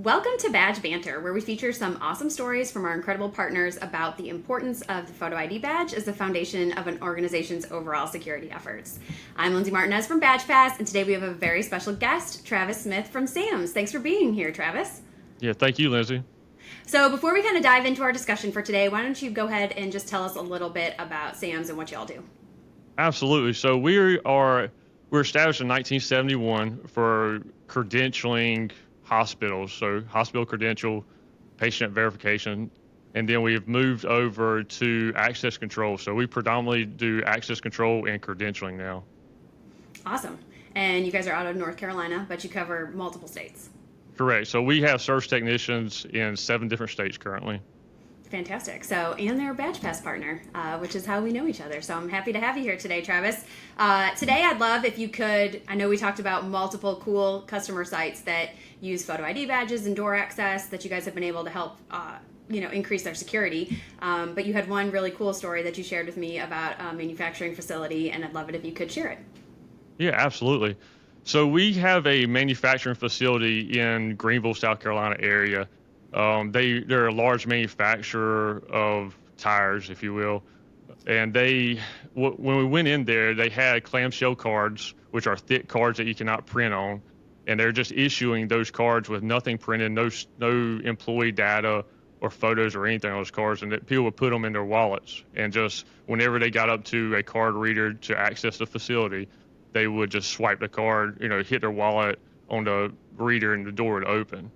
Welcome to Badge Banter, where we feature some awesome stories from our incredible partners about the importance of the photo ID badge as the foundation of an organization's overall security efforts. I'm Lindsay Martin-Nez from Badge Pass, and today we have a very special guest, Travis Smith from S.A.M.S. Thanks for being here, Travis. Yeah, thank you, Lindsay. So before we kind of dive into our discussion for today, why don't you go ahead and just tell us a little bit about S.A.M.S. and what y'all do? Absolutely. So we're established in 1971 for credentialing hospitals, so hospital credential, patient verification, and then we've moved over to access control. So we predominantly do access control and credentialing now. Awesome. And you guys are out of North Carolina, but you cover multiple states. Correct. So we have service technicians in 7 different states currently. Fantastic. So, and they're a Badge Pass partner, which is how we know each other. So I'm happy to have you here today, Travis. Today, I'd love if you could, I know we talked about multiple cool customer sites that use photo ID badges and door access that you guys have been able to help, increase their security. But you had one really cool story that you shared with me about a manufacturing facility, and I'd love it if you could share it. Yeah, absolutely. So we have a manufacturing facility in Greenville, South Carolina area. They're a large manufacturer of tires, if you will, and when we went in there, they had clamshell cards, which are thick cards that you cannot print on, and they're just issuing those cards with nothing printed, no employee data or photos or anything on those cards, and that people would put them in their wallets, and just whenever they got up to a card reader to access the facility, they would just swipe the card, hit their wallet on the reader, and the door would open.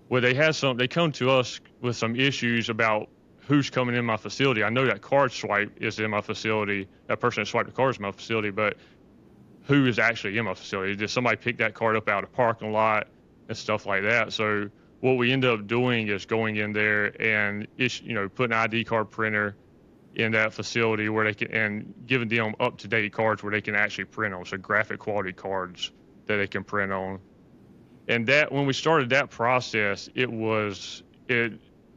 Well, they come to us with some issues about who's coming in my facility. I know that card swipe is in my facility. That person that swiped the card is in my facility, but who is actually in my facility? Did somebody pick that card up out of the parking lot and stuff like that? So what we end up doing is going in there and putting an ID card printer in that facility where they can, and giving them up-to-date cards where they can actually print on. So graphic quality cards that they can print on. And that when we started that process, it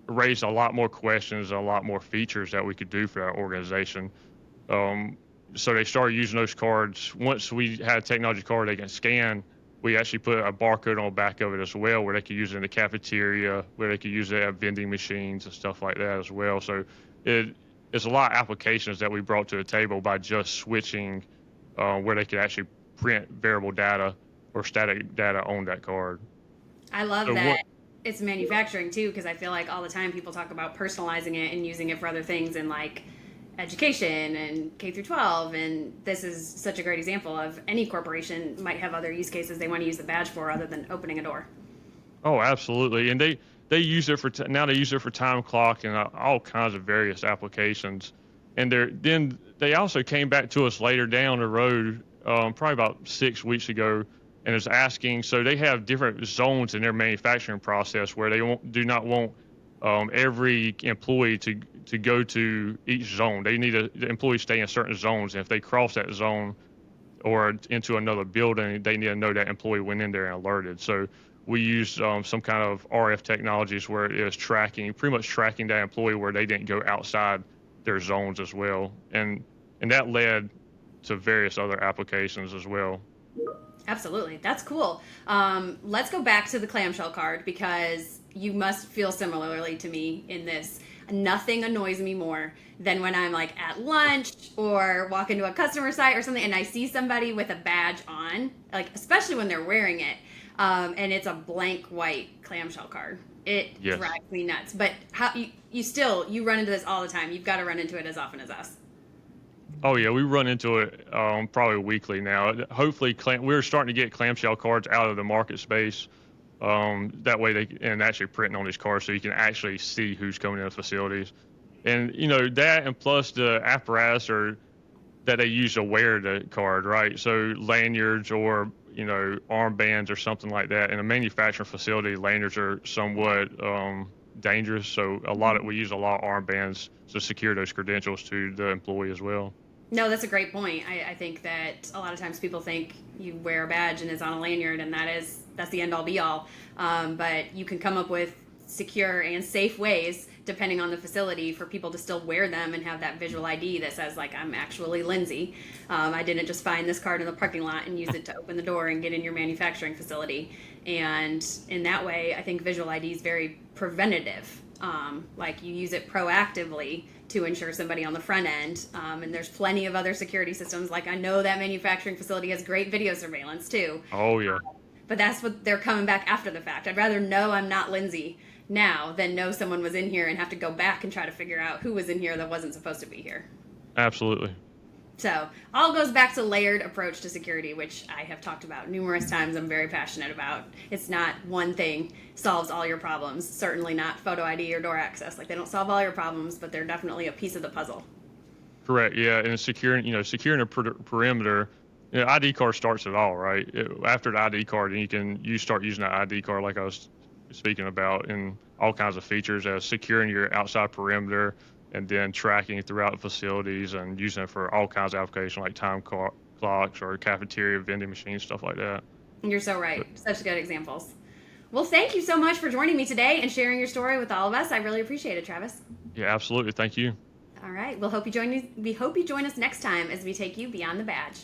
raised a lot more questions, a lot more features that we could do for that organization. So they started using those cards. Once we had a technology card they can scan, we actually put a barcode on the back of it as well, where they could use it in the cafeteria, where they could use it at vending machines and stuff like that as well. So it's a lot of applications that we brought to the table by just switching where they could actually print variable data or static data on that card. I love that it's manufacturing too, because I feel like all the time people talk about personalizing it and using it for other things in like education and K through 12, and this is such a great example of any corporation might have other use cases they want to use the badge for other than opening a door. Oh, absolutely. And they use it for now they use it for time clock and all kinds of various applications. And then they also came back to us later down the road, probably about 6 weeks ago, and is asking. So they have different zones in their manufacturing process where they do not want every employee to go to each zone. They need the employees stay in certain zones, and if they cross that zone or into another building, they need to know that employee went in there and alerted. So we used some kind of RF technologies where it is pretty much tracking that employee where they didn't go outside their zones as well, and that led to various other applications as well. Absolutely. That's cool. Let's go back to the clamshell card, because you must feel similarly to me in this. Nothing annoys me more than when I'm like at lunch or walk into a customer site or something and I see somebody with a badge on, like especially when they're wearing it, and it's a blank white clamshell card. It drives me nuts. But how you run into this all the time. You've got to run into it as often as us. Oh yeah, we run into it probably weekly now. Hopefully, we're starting to get clamshell cards out of the market space. That way and actually printing on these cards so you can actually see who's coming in the facilities. And that, and plus the apparatus that they use to wear the card, right? So lanyards or armbands or something like that. In a manufacturing facility, lanyards are somewhat dangerous. So we use a lot of armbands to secure those credentials to the employee as well. No, that's a great point. I think that a lot of times people think you wear a badge and it's on a lanyard, and that's the end all be all. But you can come up with secure and safe ways, depending on the facility, for people to still wear them and have that visual ID that says, like, I'm actually Lindsay. I didn't just find this card in the parking lot and use it to open the door and get in your manufacturing facility. And in that way, I think visual ID is very preventative. Like, you use it proactively to ensure somebody on the front end. And there's plenty of other security systems. Like, I know that manufacturing facility has great video surveillance too. Oh, yeah. But that's what they're coming back after the fact. I'd rather know I'm not Lindsay now than know someone was in here and have to go back and try to figure out who was in here that wasn't supposed to be here. Absolutely. So all goes back to layered approach to security, which I have talked about numerous times. I'm very passionate about. It's not one thing solves all your problems. Certainly not photo ID or door access. Like, they don't solve all your problems, but they're definitely a piece of the puzzle. Correct. Yeah, and securing a perimeter. ID card starts it all, right? After the ID card, you start using that ID card, like I was speaking about, in all kinds of features, as securing your outside perimeter, and then tracking it throughout facilities and using it for all kinds of applications like time clocks or cafeteria vending machines, stuff like that. You're so right. Such good examples. Well, thank you so much for joining me today and sharing your story with all of us. I really appreciate it, Travis. Yeah, absolutely. Thank you. All right. We hope you join us next time as we take you beyond the badge.